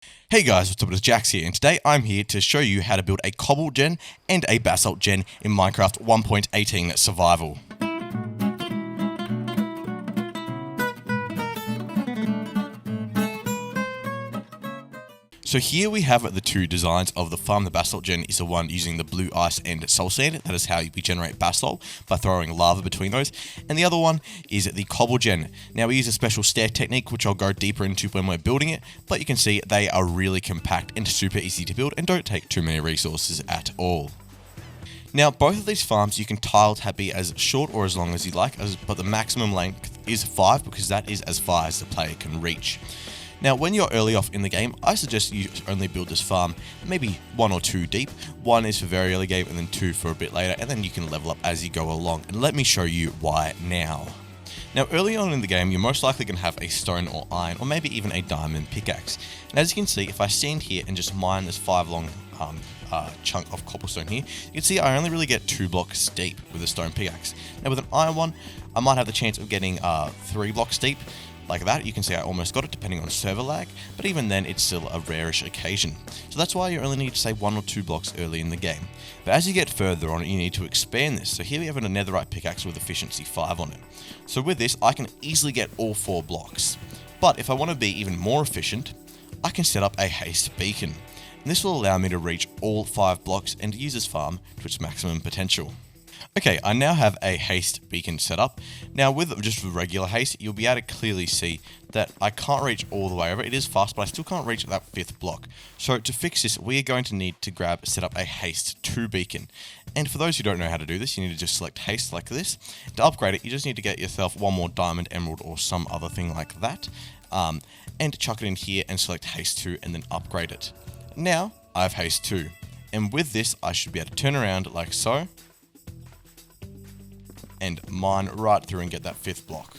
Hey guys, what's up? It's Jax here, and today I'm here to show you how to build a cobble gen and a basalt gen in Minecraft 1.18 Survival. So here we have the two designs of the farm. The basalt gen is the one using the blue ice and soul sand. That is how we generate basalt, by throwing lava between those. And the other one is the cobble gen. Now we use a special stair technique, which I'll go deeper into when we're building it, but you can see they are really compact and super easy to build and don't take too many resources at all. Now, both of these farms you can tile to be as short or as long as you like, but the maximum length is 5 because that is as far as the player can reach. Now, when you're early off in the game, I suggest you only build this farm maybe 1 or 2 deep. 1 is for very early game and then 2 for a bit later, and then you can level up as you go along. And let me show you why now. Now, early on in the game, you're most likely going to have a stone or iron, or maybe even a diamond pickaxe. And as you can see, if I stand here and just mine this 5 long chunk of cobblestone here, you can see I only really get 2 blocks deep with a stone pickaxe. Now with an iron one, I might have the chance of getting 3 blocks deep, like that. You can see I almost got it depending on server lag, but even then it's still a rarish occasion. So that's why you only need to say 1 or 2 blocks early in the game. But as you get further on, you need to expand this. So here we have a netherite pickaxe with efficiency 5 on it. So with this, I can easily get all 4 blocks. But if I want to be even more efficient, I can set up a haste beacon. And this will allow me to reach all 5 blocks and use this farm to its maximum potential. Okay, I now have a haste beacon set up. Now with just regular haste, you'll be able to clearly see that I can't reach all the way over. It is fast, but I still can't reach that 5th block. So to fix this, we are going to need to set up a haste 2 beacon. And for those who don't know how to do this, you need to just select haste like this. To upgrade it, you just need to get yourself 1 more diamond, emerald, or some other thing like that. And chuck it in here and select haste 2 and then upgrade it. Now I have haste 2. And with this, I should be able to turn around like so, and mine right through and get that 5th block.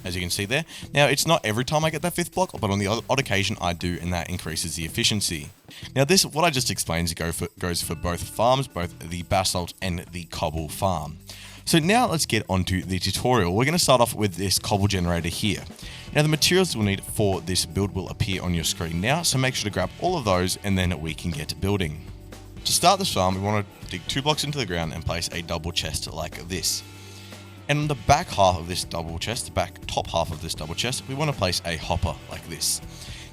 As you can see there. Now, it's not every time I get that 5th block, but on the odd occasion I do, and that increases the efficiency. Now this, what I just explained, goes for both farms, both the basalt and the cobble farm. So now let's get onto the tutorial. We're going to start off with this cobble generator here. Now the materials we'll need for this build will appear on your screen now, so make sure to grab all of those and then we can get building. To start this farm, we want to dig 2 blocks into the ground and place a double chest like this. And on the back half of this double chest, the top half of this double chest, we want to place a hopper like this.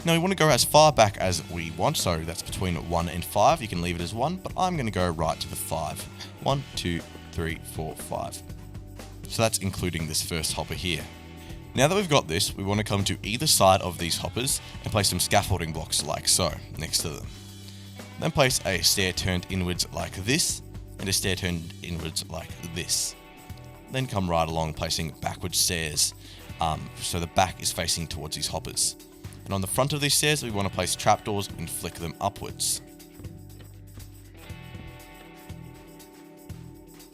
Now we want to go as far back as we want, so that's between 1 and 5. You can leave it as 1, but I'm going to go right to the 5. 1, 2, 3, 4, 5. So that's including this first hopper here. Now that we've got this, we want to come to either side of these hoppers and place some scaffolding blocks like so, next to them. Then place a stair turned inwards like this, and a stair turned inwards like this. Then come right along placing backward stairs, so the back is facing towards these hoppers. And on the front of these stairs, we want to place trapdoors and flick them upwards.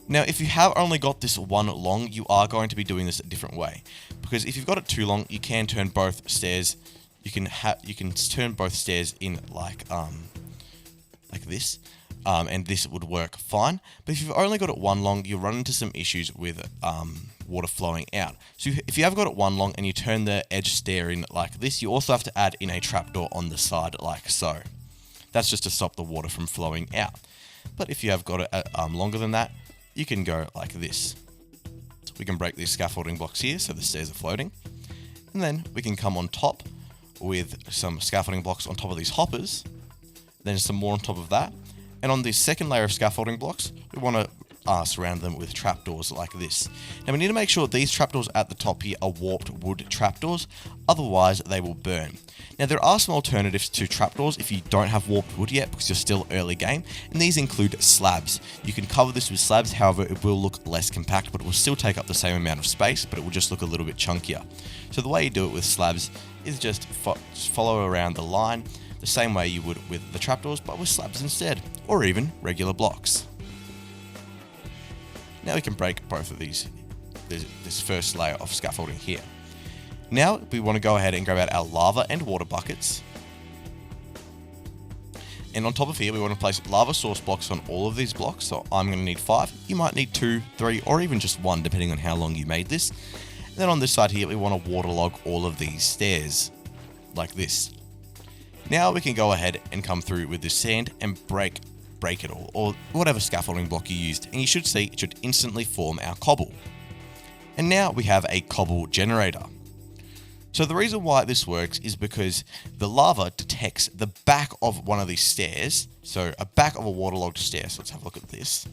Now, if you have only got this one long, you are going to be doing this a different way. Because if you've got it too long, you can turn both stairs. You can turn both stairs in like this, and this would work fine. But if you've only got it one long, you'll run into some issues with water flowing out. So if you have got it one long and you turn the edge stair in like this, you also have to add in a trapdoor on the side like so. That's just to stop the water from flowing out. But if you have got it longer than that, you can go like this. So we can break these scaffolding blocks here so the stairs are floating. And then we can come on top with some scaffolding blocks on top of these hoppers. Then some more on top of that. And on this second layer of scaffolding blocks, we want to surround them with trapdoors like this. Now we need to make sure these trapdoors at the top here are warped wood trapdoors, otherwise they will burn. Now there are some alternatives to trapdoors if you don't have warped wood yet because you're still early game, and these include slabs. You can cover this with slabs, however it will look less compact, but it will still take up the same amount of space, but it will just look a little bit chunkier. So the way you do it with slabs is just follow around the line, the same way you would with the trapdoors, but with slabs instead, or even regular blocks. Now we can break both of these, this first layer of scaffolding here. Now we want to go ahead and grab out our lava and water buckets. And on top of here, we want to place lava source blocks on all of these blocks. So I'm going to need 5. You might need 2, 3, or even just 1, depending on how long you made this. And then on this side here, we want to waterlog all of these stairs. like this. Now we can go ahead and come through with this sand and break it all, or whatever scaffolding block you used, and you should see it should instantly form our cobble. And now we have a cobble generator. So the reason why this works is because the lava detects the back of one of these stairs, so a back of a waterlogged stair, so let's have a look at this,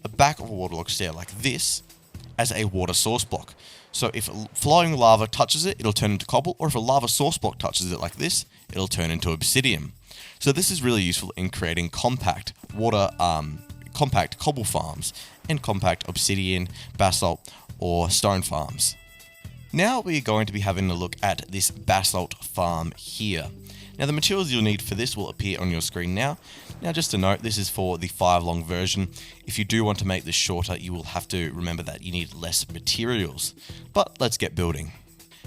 a back of a waterlogged stair like this, as a water source block. So if flowing lava touches it, it'll turn into cobble, or if a lava source block touches it like this, it'll turn into obsidian. So this is really useful in creating compact cobble farms and compact obsidian, basalt, or stone farms. Now we're going to be having a look at this basalt farm here. Now the materials you'll need for this will appear on your screen now. Now just a note, this is for the 5-long version. If you do want to make this shorter, you will have to remember that you need less materials. But let's get building.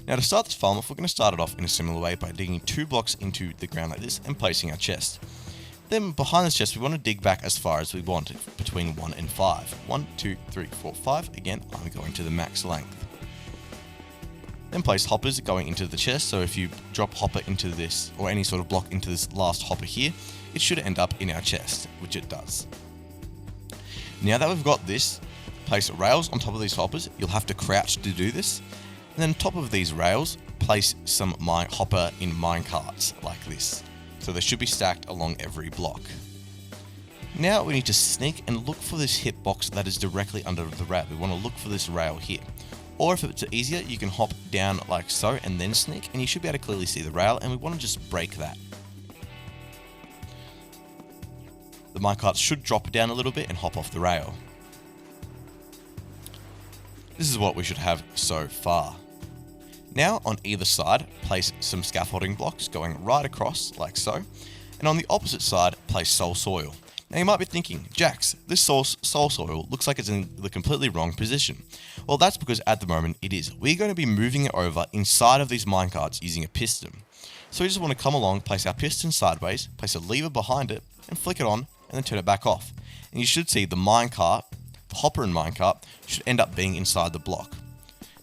Now to start this farm off, we're going to start it off in a similar way by digging 2 blocks into the ground like this and placing our chest. Then behind this chest, we want to dig back as far as we want, between 1 and 5. 1, 2, 3, 4, 5. Again, I'm going to the max length. Then place hoppers going into the chest, so if you drop hopper into this, or any sort of block into this last hopper here, it should end up in our chest, which it does. Now that we've got this, place rails on top of these hoppers. You'll have to crouch to do this. And then on top of these rails, place some hopper in mine carts like this. So they should be stacked along every block. Now we need to sneak and look for this hitbox that is directly under the rail. We want to look for this rail here. Or if it's easier, you can hop down like so and then sneak, and you should be able to clearly see the rail, and we want to just break that. The minecart should drop down a little bit and hop off the rail. This is what we should have so far. Now on either side, place some scaffolding blocks going right across like so, and on the opposite side, place soul soil. Now you might be thinking, Jax, this soul soil looks like it's in the completely wrong position. Well, that's because at the moment it is. We're going to be moving it over inside of these minecarts using a piston. So we just want to come along, place our piston sideways, place a lever behind it, and flick it on, and then turn it back off. And you should see the minecart, the hopper and minecart, should end up being inside the block.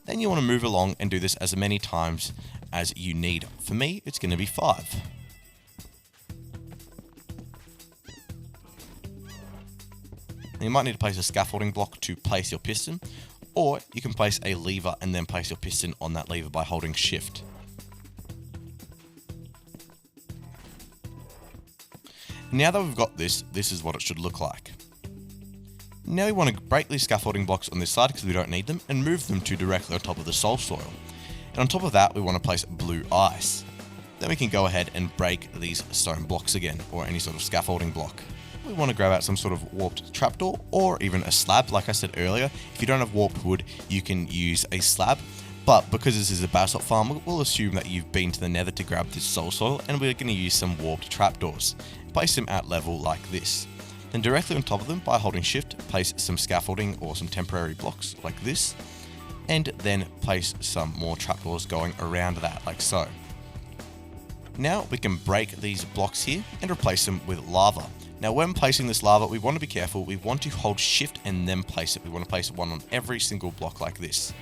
Then you want to move along and do this as many times as you need. For me, it's going to be 5. You might need to place a scaffolding block to place your piston, or you can place a lever and then place your piston on that lever by holding shift. Now that we've got this is what it should look like. Now we want to break these scaffolding blocks on this side because we don't need them, and move them to directly on top of the soul soil. And on top of that, we want to place blue ice. Then we can go ahead and break these stone blocks again, or any sort of scaffolding block. We want to grab out some sort of warped trapdoor, or even a slab. Like I said earlier, if you don't have warped wood, you can use a slab. But because this is a basalt farm, we'll assume that you've been to the nether to grab this soul soil, and we're going to use some warped trapdoors. Place them at level like this. Then directly on top of them, by holding shift, place some scaffolding or some temporary blocks like this, and then place some more trapdoors going around that like so. Now we can break these blocks here and replace them with lava. Now when placing this lava, we want to be careful. We want to hold shift and then place it. We want to place one on every single block like this.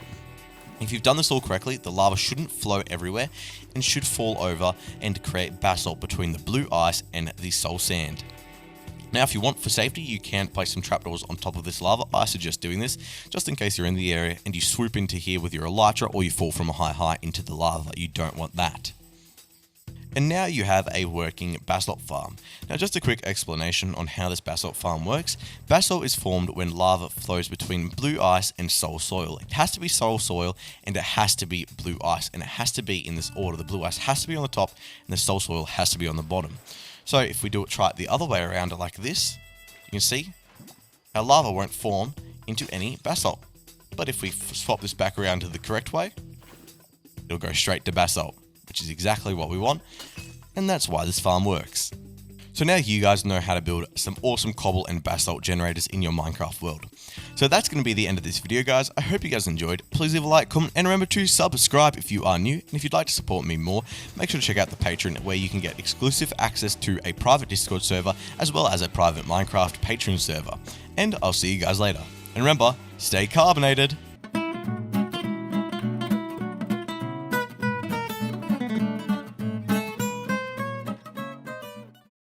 If you've done this all correctly, the lava shouldn't flow everywhere and should fall over and create basalt between the blue ice and the soul sand. Now, if you want for safety, you can place some trapdoors on top of this lava. I suggest doing this just in case you're in the area and you swoop into here with your elytra, or you fall from a high height into the lava. You don't want that. And now you have a working basalt farm. Now just a quick explanation on how this basalt farm works. Basalt is formed when lava flows between blue ice and soul soil. It has to be soul soil and it has to be blue ice, and it has to be in this order. The blue ice has to be on the top and the soul soil has to be on the bottom. So if we try it the other way around like this, you can see our lava won't form into any basalt. But if we swap this back around to the correct way, it'll go straight to basalt, which is exactly what we want, and that's why this farm works. So now you guys know how to build some awesome cobble and basalt generators in your Minecraft world. So that's going to be the end of this video, guys. I hope you guys enjoyed. Please leave a like, comment, and remember to subscribe if you are new. And if you'd like to support me more, make sure to check out the Patreon, where you can get exclusive access to a private Discord server, as well as a private Minecraft Patreon server. And I'll see you guys later. And remember, stay carbonated.